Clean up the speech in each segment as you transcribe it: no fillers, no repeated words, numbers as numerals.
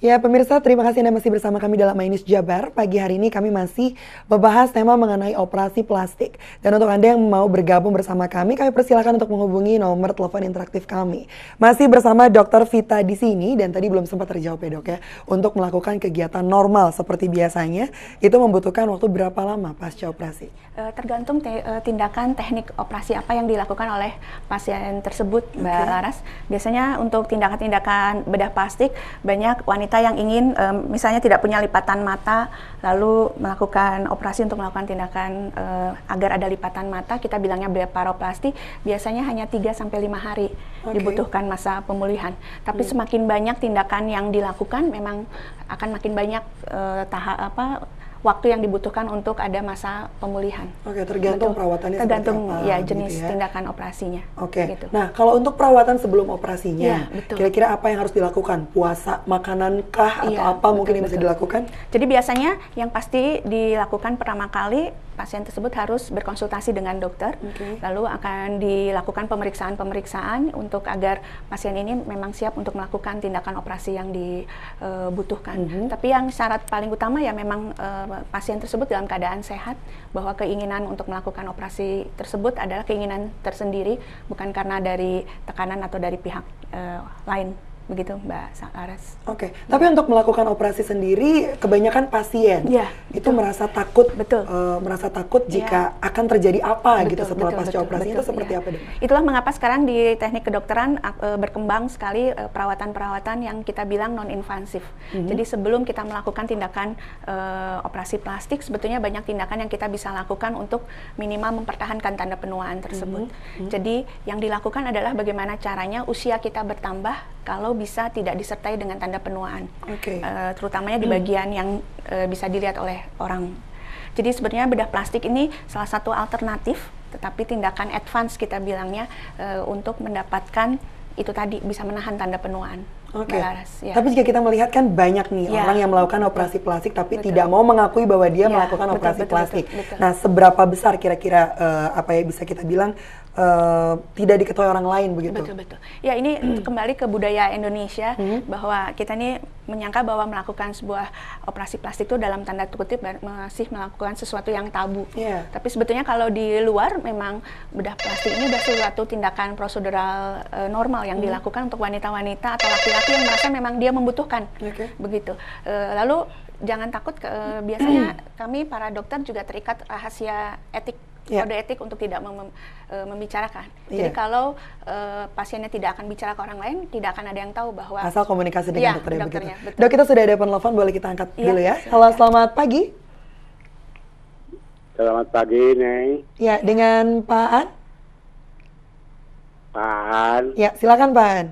Ya, pemirsa, terima kasih Anda masih bersama kami dalam My News Jabar. Pagi hari ini kami masih membahas tema mengenai operasi plastik. Dan untuk Anda yang mau bergabung bersama kami persilakan untuk menghubungi nomor telepon interaktif kami. Masih bersama Dr. Vita di sini, dan tadi belum sempat terjawab ya dok ya. Untuk melakukan kegiatan normal seperti biasanya, itu membutuhkan waktu berapa lama pasca operasi? Tergantung tindakan teknik operasi apa yang dilakukan oleh pasien tersebut, Mbak Laras. Biasanya untuk tindakan-tindakan bedah plastik, banyak wanita yang ingin misalnya tidak punya lipatan mata, lalu melakukan operasi untuk melakukan tindakan agar ada lipatan mata, kita bilangnya blefaroplasti, biasanya hanya 3-5 hari dibutuhkan masa pemulihan. Tapi semakin banyak tindakan yang dilakukan, memang akan makin banyak waktu yang dibutuhkan untuk ada masa pemulihan. Oke, tergantung perawatannya tergantung seperti apa, ya jenis gitu ya? Tindakan operasinya. Oke. Gitu. Nah, kalau untuk perawatan sebelum operasinya, ya, kira-kira apa yang harus dilakukan? Puasa, makanan kah, atau apa mungkin yang bisa dilakukan? Jadi biasanya yang pasti dilakukan pertama kali, pasien tersebut harus berkonsultasi dengan dokter, lalu akan dilakukan pemeriksaan-pemeriksaan untuk agar pasien ini memang siap untuk melakukan tindakan operasi yang dibutuhkan. Tapi yang syarat paling utama ya memang pasien tersebut dalam keadaan sehat, bahwa keinginan untuk melakukan operasi tersebut adalah keinginan tersendiri, bukan karena dari tekanan atau dari pihak lain. Begitu Mbak Laras. Oke, tapi untuk melakukan operasi sendiri, kebanyakan pasien itu merasa takut, merasa takut jika akan terjadi apa gitu setelah pasca operasi. Itu seperti apa dok? Itulah mengapa sekarang di teknik kedokteran berkembang sekali perawatan-perawatan yang kita bilang non-invasif. Jadi sebelum kita melakukan tindakan operasi plastik, sebetulnya banyak tindakan yang kita bisa lakukan untuk minimal mempertahankan tanda penuaan tersebut. Jadi yang dilakukan adalah bagaimana caranya usia kita bertambah kalau bisa tidak disertai dengan tanda penuaan, terutamanya di bagian yang bisa dilihat oleh orang. Jadi sebenarnya bedah plastik ini salah satu alternatif, tetapi tindakan advance kita bilangnya untuk mendapatkan itu tadi, bisa menahan tanda penuaan. Tapi jika kita melihat kan banyak nih orang yang melakukan operasi plastik tapi tidak mau mengakui bahwa dia melakukan operasi plastik. Nah, seberapa besar kira-kira bisa kita bilang tidak diketahui orang lain begitu? Betul. Ya, ini kembali ke budaya Indonesia, bahwa kita ini menyangka bahwa melakukan sebuah operasi plastik itu dalam tanda kutip masih melakukan sesuatu yang tabu. Tapi sebetulnya kalau di luar memang bedah plastik ini sudah suatu tindakan prosedural normal yang dilakukan untuk wanita-wanita atau laki-laki yang merasa memang dia membutuhkan. Begitu. Lalu jangan takut, biasanya kami para dokter juga terikat rahasia etik, kode etik untuk tidak membicarakan. Jadi kalau pasiennya tidak akan bicara ke orang lain, tidak akan ada yang tahu bahwa asal komunikasi dengan dokternya. Dok, kita sudah ada telepon, boleh kita angkat dulu ya. Halo, selamat pagi. Selamat pagi, Neng. Ya, dengan Pak An? Pak An. Ya, silakan Pak An.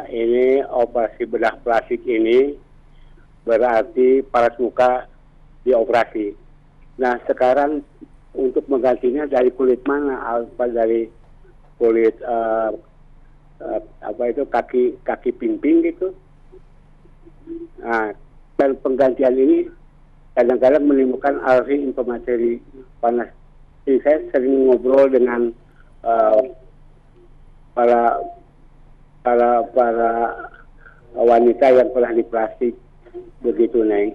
Ini operasi bedah plastik ini berarti paras muka dioperasi. Nah, sekarang untuk menggantinya dari kulit mana? Apa dari kulit kaki pimping gitu? Nah, dan penggantian ini kadang-kadang menimbulkan alergi inflamasi panas. Jadi saya sering ngobrol dengan para wanita yang pernah diplastik begitu, Neng.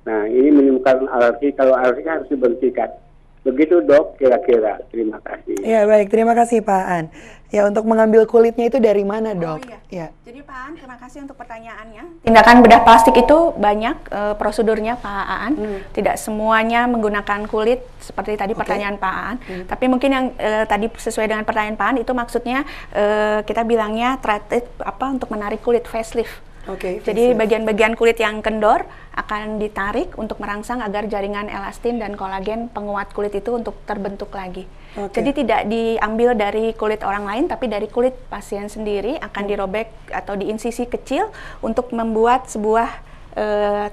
Nah, ini menimbulkan alergi. Kalau alergi harus diberhentikan. Begitu dok, kira-kira. Terima kasih. Ya, baik, terima kasih Pak An. Ya, untuk mengambil kulitnya itu dari mana dok? Jadi Pak An, terima kasih untuk pertanyaannya. Tindakan bedah plastik itu banyak prosedurnya Pak Aan. Tidak semuanya menggunakan kulit seperti tadi pertanyaan Pak Aan. Tapi mungkin yang tadi sesuai dengan pertanyaan Pak Aan itu maksudnya kita bilangnya treated untuk menarik kulit, facelift. Jadi bagian-bagian kulit yang kendor akan ditarik untuk merangsang agar jaringan elastin dan kolagen penguat kulit itu untuk terbentuk lagi. Jadi tidak diambil dari kulit orang lain, tapi dari kulit pasien sendiri akan dirobek atau diinsisi kecil untuk membuat sebuah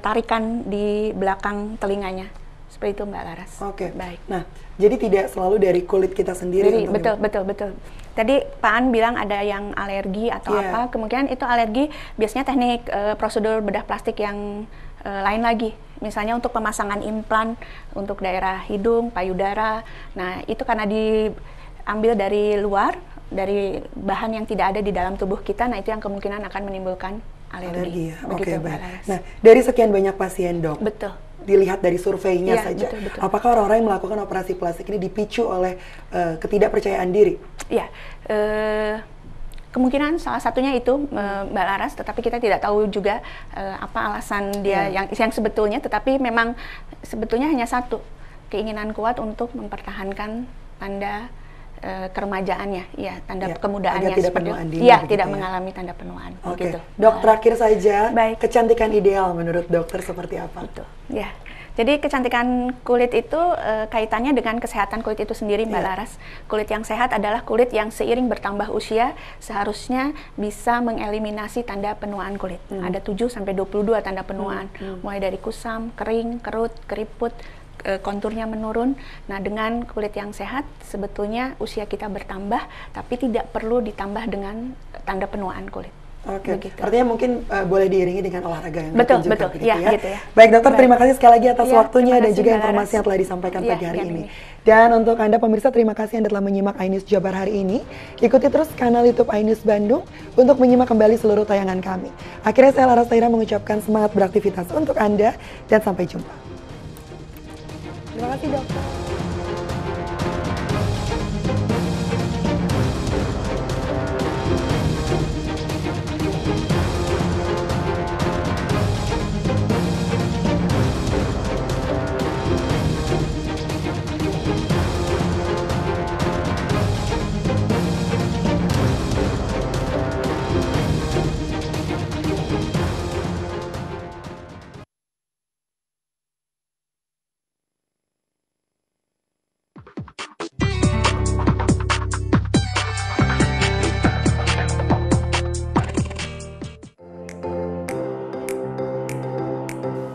tarikan di belakang telinganya. Seperti itu Mbak Laras. Baik. Nah, jadi tidak selalu dari kulit kita sendiri. Betul. Tadi Pak An bilang ada yang alergi atau apa, kemungkinan itu alergi biasanya teknik prosedur bedah plastik yang lain lagi. Misalnya untuk pemasangan implan untuk daerah hidung, payudara. Nah, itu karena diambil dari luar, dari bahan yang tidak ada di dalam tubuh kita, nah itu yang kemungkinan akan menimbulkan alergi. Ya. Oke, Begitu, Mbak baik. Laras. Nah, dari sekian banyak pasien, Dok. Betul. Dilihat dari surveinya Iya, saja, betul. apakah orang-orang yang melakukan operasi plastik ini dipicu oleh ketidakpercayaan diri? Ya, kemungkinan salah satunya itu Mbak Laras, tetapi kita tidak tahu juga apa alasan dia yang sebetulnya, tetapi memang sebetulnya hanya satu, keinginan kuat untuk mempertahankan tanda keremajaannya, ya, tanda kemudaannya, tidak penuaan dini, ya, begitu tidak ya? mengalami tanda penuaan. Oke, Begitu. Dok, terakhir saja, Baik. kecantikan ideal menurut dokter seperti apa? Betul. Ya. Jadi kecantikan kulit itu kaitannya dengan kesehatan kulit itu sendiri, Mbak Laras. Kulit yang sehat adalah kulit yang seiring bertambah usia seharusnya bisa mengeliminasi tanda penuaan kulit. Ada 7 sampai 22 tanda penuaan, mulai dari kusam, kering, kerut, keriput, konturnya menurun. Nah, dengan kulit yang sehat sebetulnya usia kita bertambah, tapi tidak perlu ditambah dengan tanda penuaan kulit. Oke, Begitu. artinya mungkin boleh diiringi dengan olahraga yang Betul, ditunjukkan, betul. begitu Ya, gitu ya. Baik, dokter, Baik. terima kasih sekali lagi atas Ya, waktunya terima dan kasih, juga Mbak informasi Laras. yang telah disampaikan Ya, pagi hari yang ini. ini. Dan untuk Anda pemirsa, terima kasih Anda telah menyimak iNews Jabar hari ini. Ikuti terus kanal YouTube iNews Bandung untuk menyimak kembali seluruh tayangan kami. Akhirnya saya Laras Tahira mengucapkan semangat beraktivitas untuk Anda dan sampai jumpa. Terima kasih, dokter.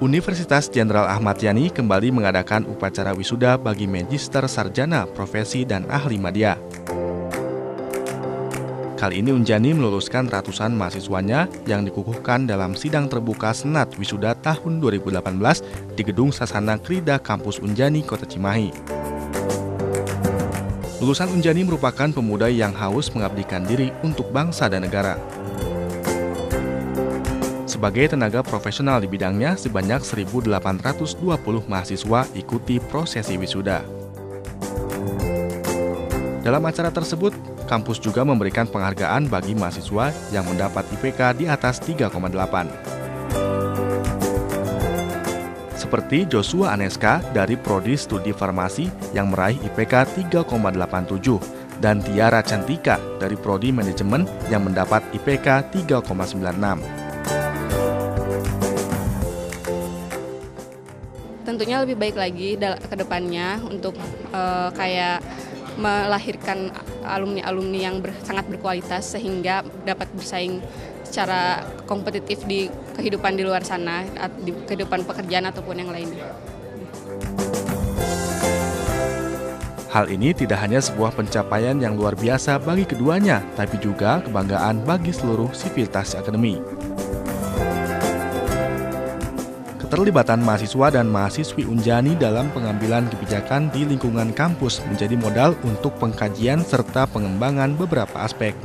Universitas Jenderal Ahmad Yani kembali mengadakan upacara wisuda bagi Magister Sarjana, Profesi, dan Ahli Madya. Kali ini Unjani meluluskan ratusan mahasiswanya yang dikukuhkan dalam sidang terbuka Senat Wisuda tahun 2018 di Gedung Sasana Krida Kampus Unjani, Kota Cimahi. Lulusan Unjani merupakan pemuda yang haus mengabdikan diri untuk bangsa dan negara. Sebagai tenaga profesional di bidangnya, sebanyak 1.820 mahasiswa ikuti prosesi wisuda. Dalam acara tersebut, kampus juga memberikan penghargaan bagi mahasiswa yang mendapat IPK di atas 3,8. Seperti Joshua Aneska dari Prodi Studi Farmasi yang meraih IPK 3,87 dan Tiara Cantika dari Prodi Manajemen yang mendapat IPK 3,96. Tentunya lebih baik lagi ke depannya untuk kayak melahirkan alumni-alumni yang sangat berkualitas sehingga dapat bersaing secara kompetitif di kehidupan di luar sana, di kehidupan pekerjaan ataupun yang lainnya. Hal ini tidak hanya sebuah pencapaian yang luar biasa bagi keduanya, tapi juga kebanggaan bagi seluruh sivitas akademi. Keterlibatan mahasiswa dan mahasiswi Unjani dalam pengambilan kebijakan di lingkungan kampus menjadi modal untuk pengkajian serta pengembangan beberapa aspek.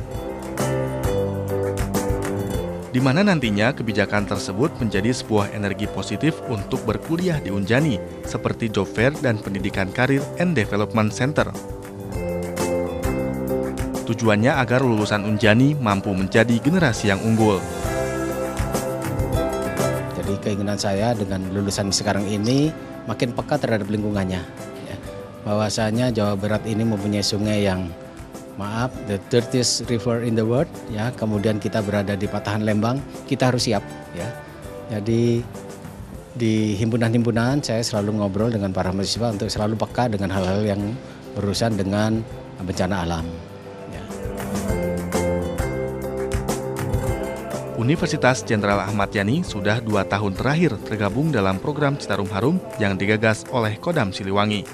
Di mana nantinya kebijakan tersebut menjadi sebuah energi positif untuk berkuliah di Unjani, seperti job fair dan pendidikan karir and development center. Tujuannya agar lulusan Unjani mampu menjadi generasi yang unggul. Jadi keinginan saya dengan lulusan sekarang ini makin peka terhadap lingkungannya. Ya. Bahwasanya Jawa Barat ini mempunyai sungai yang the dirtiest river in the world. Ya, kemudian kita berada di Patahan Lembang, kita harus siap. Ya. Jadi di himpunan-himpunan saya selalu ngobrol dengan para mahasiswa untuk selalu peka dengan hal-hal yang berurusan dengan bencana alam. Ya. Universitas Jenderal Ahmad Yani sudah 2 tahun terakhir tergabung dalam program Citarum Harum yang digagas oleh Kodam Siliwangi.